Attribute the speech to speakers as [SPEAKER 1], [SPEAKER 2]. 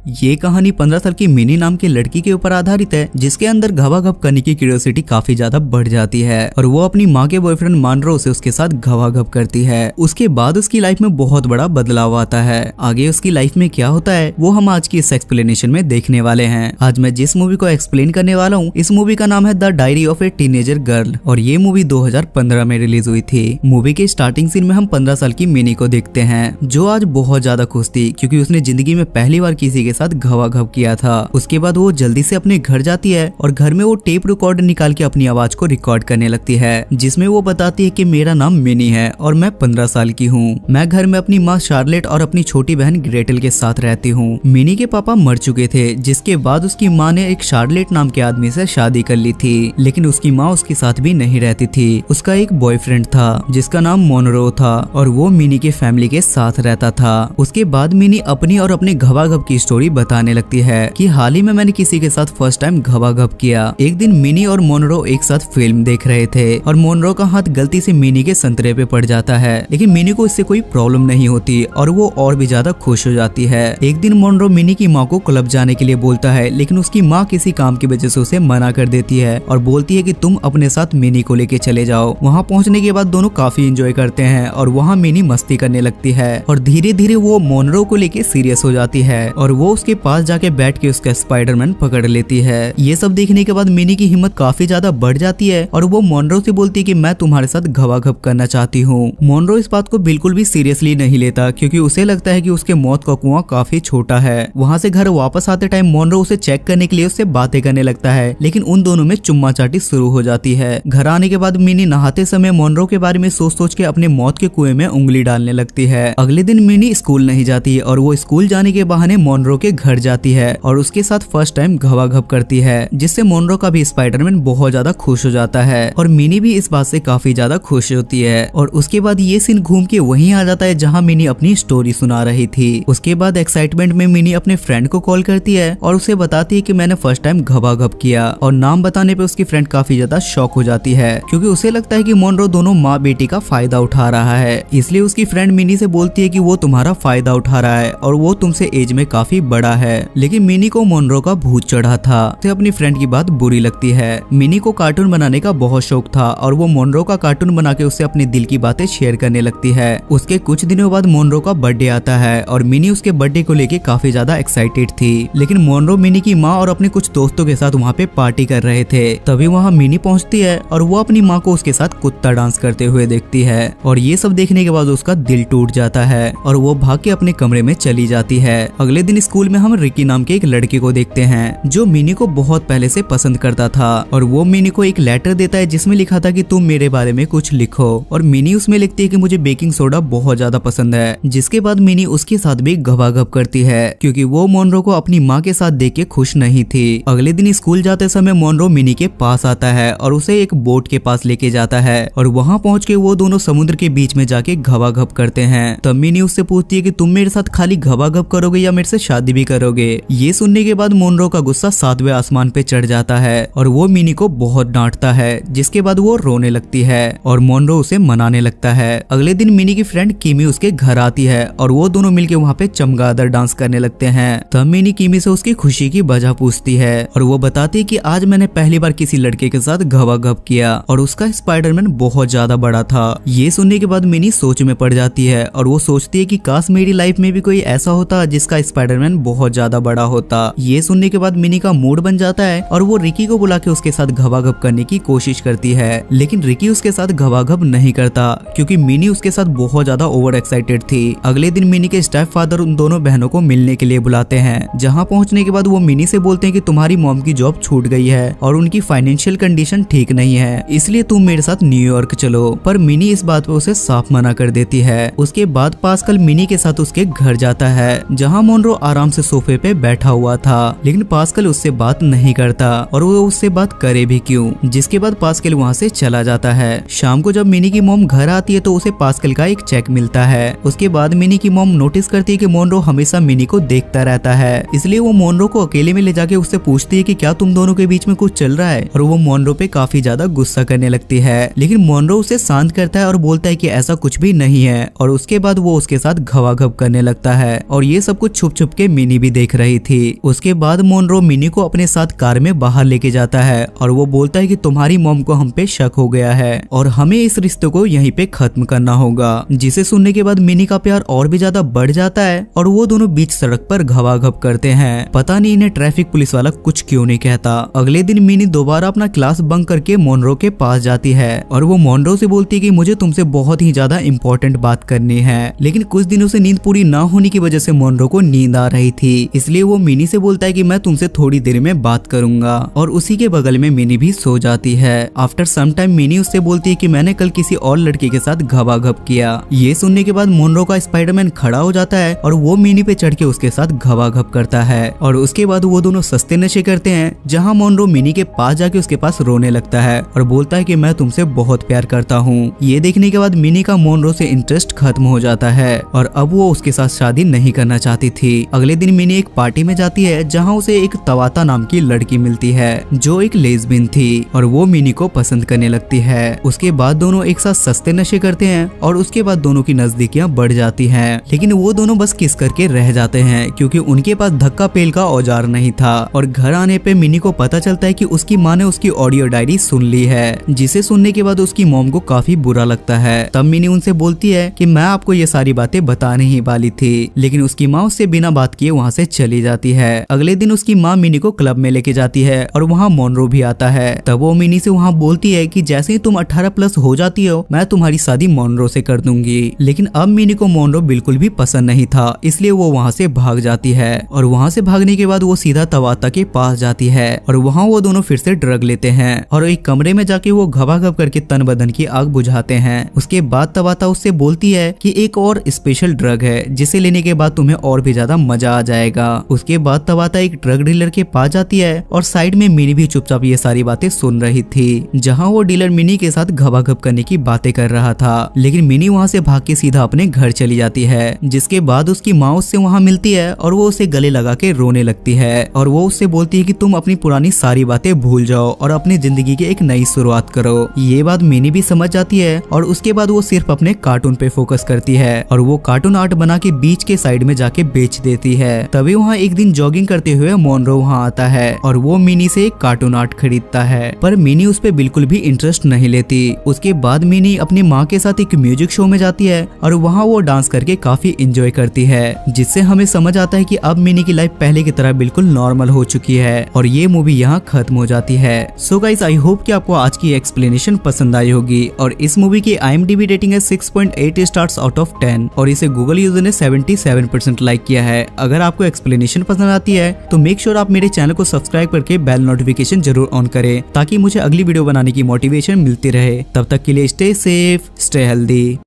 [SPEAKER 1] ये कहानी 15 साल की मिनी नाम की लड़की के ऊपर आधारित है, जिसके अंदर घवाघप करने की क्यूरियोसिटी काफी ज्यादा बढ़ जाती है और वो अपनी माँ के बॉयफ्रेंड मानरो से उसके साथ घवाघप करती है। उसके बाद उसकी लाइफ में बहुत बड़ा बदलाव आता है। आगे उसकी लाइफ में क्या होता है वो हम आज की इस एक्सप्लेनेशन में देखने वाले हैं। आज मैं जिस मूवी को एक्सप्लेन करने वाला हूँ, इस मूवी का नाम है the diary of A teenager girl और ये मूवी 2015 में रिलीज हुई थी। मूवी के स्टार्टिंग सीन में हम 15 साल की मिनी को देखते हैं, जो आज बहुत ज्यादा खुश थी क्योंकि उसने जिंदगी में पहली बार किसी के साथ घवाघप किया था। उसके बाद वो जल्दी से अपने घर जाती है और घर में वो टेप रिकॉर्डर निकाल के अपनी आवाज को रिकॉर्ड करने लगती है, जिसमें वो बताती है कि मेरा नाम मिनी है और मैं 15 साल की हूँ। मैं घर में अपनी माँ शार्लेट और अपनी छोटी बहन ग्रेटल के साथ रहती हूँ। मिनी के पापा मर चुके थे, जिसके बाद उसकी माँ ने एक शार्लेट नाम के आदमी से शादी कर ली थी, लेकिन उसकी माँ उसके साथ भी नहीं रहती थी। उसका एक बॉयफ्रेंड था जिसका नाम मोनरो था और वो मिनी के फैमिली के साथ रहता था। उसके बाद मिनी अपनी और अपने घवाघप की स्टोरी बताने लगती है कि हाल ही में मैंने किसी के साथ फर्स्ट टाइम घवाघप किया। एक दिन मिनी और मोनरो एक साथ फिल्म देख रहे थे और मोनरो का हाथ गलती से मिनी के संतरे पे पड़ जाता है, लेकिन मिनी को इससे कोई प्रॉब्लम नहीं होती और वो और भी ज्यादा खुश हो जाती है। एक दिन मोनरो मिनी की माँ को क्लब जाने के लिए बोलता है, लेकिन उसकी माँ किसी काम की वजह से उसे मना कर देती है और बोलती है कि तुम अपने साथ मिनी को लेके चले जाओ। वहाँ पहुँचने के बाद दोनों काफी एंजॉय करते हैं और वहाँ मिनी मस्ती करने लगती है और धीरे धीरे वो मोनरो को लेके सीरियस हो जाती है और वो उसके पास जाके बैठ के उसका स्पाइडरमैन पकड़ लेती है। ये सब देखने के बाद मिनी की हिम्मत काफी ज्यादा बढ़ जाती है और वो मोनरो से बोलती है कि मैं तुम्हारे साथ घवाघप करना चाहती हूँ। मोनरो इस बात को बिल्कुल भी सीरियसली नहीं लेता क्योंकि उसे लगता है कि उसके मौत का कुआं काफी छोटा है। वहाँ से घर वापस आते टाइम मोनरो उसे चेक करने के लिए उससे बातें करने लगता है, लेकिन उन दोनों में चुम्मा चाटी शुरू हो जाती है। घर आने के बाद मिनी नहाते समय मोनरो के बारे में सोच सोच के अपने मौत के कुएं में उंगली डालने लगती है। अगले दिन मिनी स्कूल नहीं जाती और वो स्कूल जाने के बहाने मोनरो के घर जाती है और उसके साथ फर्स्ट टाइम घवाघप करती है, जिससे मोनरो का भी स्पाइडरमैन बहुत ज्यादा खुश हो जाता है और मिनी भी इस बात से काफी ज्यादा खुश होती है। और उसके बाद ये सीन घूम के वहीं आ जाता है जहाँ मिनी अपनी स्टोरी सुना रही थी। उसके बाद एक्साइटमेंट में मिनी अपने फ्रेंड को कॉल करती है और उसे बताती है कि मैंने फर्स्ट टाइम घवाघप किया और नाम बताने पे उसकी फ्रेंड काफी ज्यादा शॉक हो जाती है क्योंकि उसे लगता है कि मोनरो दोनों माँ बेटी का फायदा उठा रहा है। इसलिए उसकी फ्रेंड मिनी से बोलती है कि वो तुम्हारा फायदा उठा रहा है और वो तुमसे एज में काफी बड़ा है। लेकिन मिनी को मोनरो का भूत चढ़ा था, उसे अपनी फ्रेंड की बात बुरी लगती है। मिनी को कार्टून बनाने का बहुत शौक था और वो मोनरो का कार्टून बना के उससे अपने दिल की बातें शेयर करने लगती है। उसके कुछ दिनों बाद मोनरो का बर्थडे आता है और मिनी उसके बर्थडे को लेके काफी ज्यादा एक्साइटेड थी, लेकिन मोनरो मिनी की माँ और अपने कुछ दोस्तों के साथ वहाँ पे पार्टी कर रहे थे। तभी वहाँ मिनी पहुँचती है और वो अपनी माँ को उसके साथ कुत्ता डांस करते हुए देखती है और ये सब देखने के बाद उसका दिल टूट जाता है और वो भाग के अपने कमरे में चली जाती है। अगले दिन स्कूल में हम रिकी नाम के एक लड़के को देखते हैं जो मिनी को बहुत पहले से पसंद करता था और वो मिनी को एक लेटर देता है जिसमें लिखा था कि तुम मेरे बारे में कुछ लिखो और मिनी उसमें लिखती है कि मुझे बेकिंग सोडा बहुत ज्यादा पसंद है। जिसके बाद मिनी उसके साथ भी घवाघप करती है क्योंकि वो मोनरो को अपनी माँ के साथ देख के खुश नहीं थी। अगले दिन स्कूल जाते समय मोनरो मिनी के पास आता है और उसे एक बोट के पास लेके जाता है और वहाँ पहुँच के वो दोनों समुद्र के बीच में जाके घवाघप करते हैं। तब मिनी उससे पूछती है कि तुम मेरे साथ खाली घवाघप करोगे या मेरे से शादी भी करोगे। ये सुनने के बाद मोनरो का गुस्सा 7वें आसमान पे चढ़ जाता है और वो मिनी को बहुत डांटता है, जिसके बाद वो रोने लगती है और मोनरो उसे मनाने लगता है। अगले दिन मिनी की फ्रेंड किमी उसके घर आती है और वो दोनों मिलके वहाँ पे चमगादड़ डांस करने लगते हैं। तब मिनी किमी से उसकी खुशी की वजह पूछती है और वो बताती है कि आज मैंने पहली बार किसी लड़के के साथ घवाघप किया और उसका स्पाइडरमैन बहुत ज्यादा बड़ा था। ये सुनने के बाद मिनी सोच में पड़ जाती है और वो सोचती है कि काश मेरी लाइफ में भी कोई ऐसा होता जिसका स्पाइडरमैन बहुत ज्यादा बड़ा होता। ये सुनने के बाद मिनी का मूड बन जाता है और वो रिकी को बुला के उसके साथ घवाघप करने की कोशिश करती है, लेकिन रिकी उसके साथ घवाघप नहीं करता क्योंकि मिनी उसके साथ बहुत ज्यादा ओवर एक्साइटेड थी। अगले दिन मिनी के स्टेप फादर उन दोनों बहनों को मिलने के लिए बुलाते हैं, जहाँ पहुँचने के बाद वो मिनी से बोलते हैं कि तुम्हारी मॉम की जॉब छूट गई है और उनकी फाइनेंशियल कंडीशन ठीक नहीं है, इसलिए तुम मेरे साथ न्यूयॉर्क चलो। पर मिनी इस बात पे उसे साफ मना कर देती है। उसके बाद पास्कल मिनी के साथ उसके घर जाता है जहाँ मोनरो आराम से सोफे पे बैठा हुआ था, लेकिन पास्कल उससे बात नहीं करता और वो उससे बात करे भी क्यों। जिसके बाद पास्कल वहाँ से चला जाता है। शाम को जब मिनी की मॉम घर आती है तो उसे पास्कल का एक चेक मिलता है। उसके बाद मिनी की मॉम नोटिस करती है कि मोनरो हमेशा मिनी को देखता रहता है, इसलिए वो मोनरो को अकेले में ले जाके उससे पूछती है कि क्या तुम दोनों के बीच में कुछ चल रहा है और वो मोनरो पे काफी ज्यादा गुस्सा करने लगती है, लेकिन मोनरो उसे शांत करता है और बोलता है कि ऐसा कुछ भी नहीं है और उसके बाद वो उसके साथ घवाघप करने लगता है और ये सब कुछ छुप छुप के मिनी भी देख रही थी। उसके बाद मोनरो मिनी को अपने साथ कार में बाहर लेके जाता है और वो बोलता है कि तुम्हारी मॉम को हम पे शक हो गया है और हमें इस रिश्ते को यहीं पे खत्म करना होगा। जिसे सुनने के बाद मिनी का प्यार और भी ज्यादा बढ़ जाता है और वो दोनों बीच सड़क पर घवाघप करते हैं। पता नहीं इन्हें ट्रैफिक पुलिस वाला कुछ क्यों नहीं कहता। अगले दिन मिनी दोबारा अपना क्लास बंक करके मोनरो के पास जाती है और वो मोनरो से बोलती है कि मुझे तुमसे बहुत ही ज्यादा इंपॉर्टेंट बात करनी है। लेकिन कुछ दिनों से नींद पूरी ना होने की वजह से मोनरो को नींद आ रही थी, इसलिए वो मिनी से बोलता है कि मैं तुमसे थोड़ी देर में बात करूंगा और उसी के बगल में मिनी भी सो जाती है। आफ्टर सम टाइम मिनी उससे बोलती है कि मैंने कल किसी और लड़के के साथ घवाघप किया। ये सुनने के बाद मोनरो का स्पाइडरमैन खड़ा हो जाता है और वो मिनी पे चढ़ के उसके साथ घवाघप करता है और उसके बाद वो दोनों सस्ते नशे करते हैं, जहाँ मोनरो मिनी के पास जाके उसके पास रोने लगता है और बोलता है कि मैं तुमसे बहुत प्यार करता हूँ। ये देखने के बाद मिनी का मोनरो से इंटरेस्ट खत्म हो जाता है और अब वो उसके साथ शादी नहीं करना चाहती थी। अगले दिन मिनी एक पार्टी में जाती है जहाँ उसे एक तवाता नाम की लड़की मिलती है जो एक लेस्बियन थी और वो मिनी को पसंद करने लगती है। उसके बाद दोनों एक साथ सस्ते नशे करते हैं और उसके बाद दोनों की नजदीकियां बढ़ जाती हैं, लेकिन वो दोनों बस किस करके रह जाते हैं क्योंकि उनके पास धक्का पेल का औजार नहीं था। और घर आने पे मिनी को पता चलता है कि उसकी माँ ने उसकी ऑडियो डायरी सुन ली है, जिसे सुनने के बाद उसकी मॉम को काफी बुरा लगता है। तब मिनी उनसे बोलती है कि मैं आपको ये सारी बातें बताने ही वाली थी, लेकिन उसकी माँ उससे बिना बात किए वहाँ से चली जाती है। अगले दिन उसकी माँ मिनी को क्लब में लेके जाती है और वहाँ मोनरो भी आता है। तब वो मिनी से वहाँ बोलती है कि जैसे ही तुम 18 प्लस हो जाती हो मैं तुम्हारी शादी मोनरो से कर दूंगी। लेकिन अब मिनी को मोनरो बिल्कुल भी पसंद नहीं था, इसलिए वो वहाँ से भाग जाती है और वहाँ से भागने के बाद वो सीधा तवाता के पास जाती है और वहाँ वो दोनों फिर से ड्रग लेते हैं और एक कमरे में जाके वो घबाघब करके तन बदन की आग बुझाते हैं। उसके बाद तवाता उससे बोलती है कि एक और स्पेशल ड्रग है जिसे लेने के बाद तुम्हें और भी ज्यादा मजा आ जाएगा। उसके बाद तवाता एक ड्रग डीलर के पास जाती है और साइड में मिनी भी चुपचाप ये सारी बातें सुन रही थी, जहाँ वो डीलर मिनी के साथ घबाघब करने की बातें कर रहा था। लेकिन मिनी वहाँ से भाग के सीधा अपने घर चली जाती है, जिसके बाद उसकी माँ उससे वहाँ मिलती है और वो उसे गले लगा के रोने लगती है और वो उससे बोलती है कि तुम अपनी पुरानी सारी बातें भूल जाओ और अपनी जिंदगी की एक नई शुरुआत करो। ये बात मिनी भी समझ जाती है और उसके बाद वो सिर्फ अपने कार्टून पे फोकस करती है और वो कार्टून आर्ट बना के बीच के साइड में जाके बेच देती है। तभी वहाँ एक दिन जॉगिंग करते हुए मोनरो वहाँ आता है और वो मिनी से एक कार्टून आर्ट खरीदता है, पर मिनी उस पे बिल्कुल भी इंटरेस्ट नहीं लेती। उसके बाद मिनी अपनी माँ के साथ एक म्यूजिक शो में जाती है और वहाँ वो डांस करके काफी एंजॉय करती है, जिससे हमें समझ आता है कि अब मिनी की लाइफ पहले की तरह बिल्कुल नॉर्मल हो चुकी है और ये मूवी यहाँ खत्म हो जाती है। सो गाइस, आई होप कि आपको आज की एक्सप्लेनेशन पसंद आई होगी और इस मूवी की IMDb रेटिंग है 6.8 स्टार्स आउट ऑफ 10 और इसे गूगल यूजर ने 77% लाइक किया है। अगर आपको एक्सप्लेनेशन पसंद आती है तो मेक श्योर आप मेरे चैनल को सब्सक्राइब करके बेल नोटिफिकेशन जरूर ऑन करें ताकि मुझे अगली वीडियो बनाने की मोटिवेशन मिलती रहे। तब तक के लिए स्टे सेफ, स्टे हेल्दी।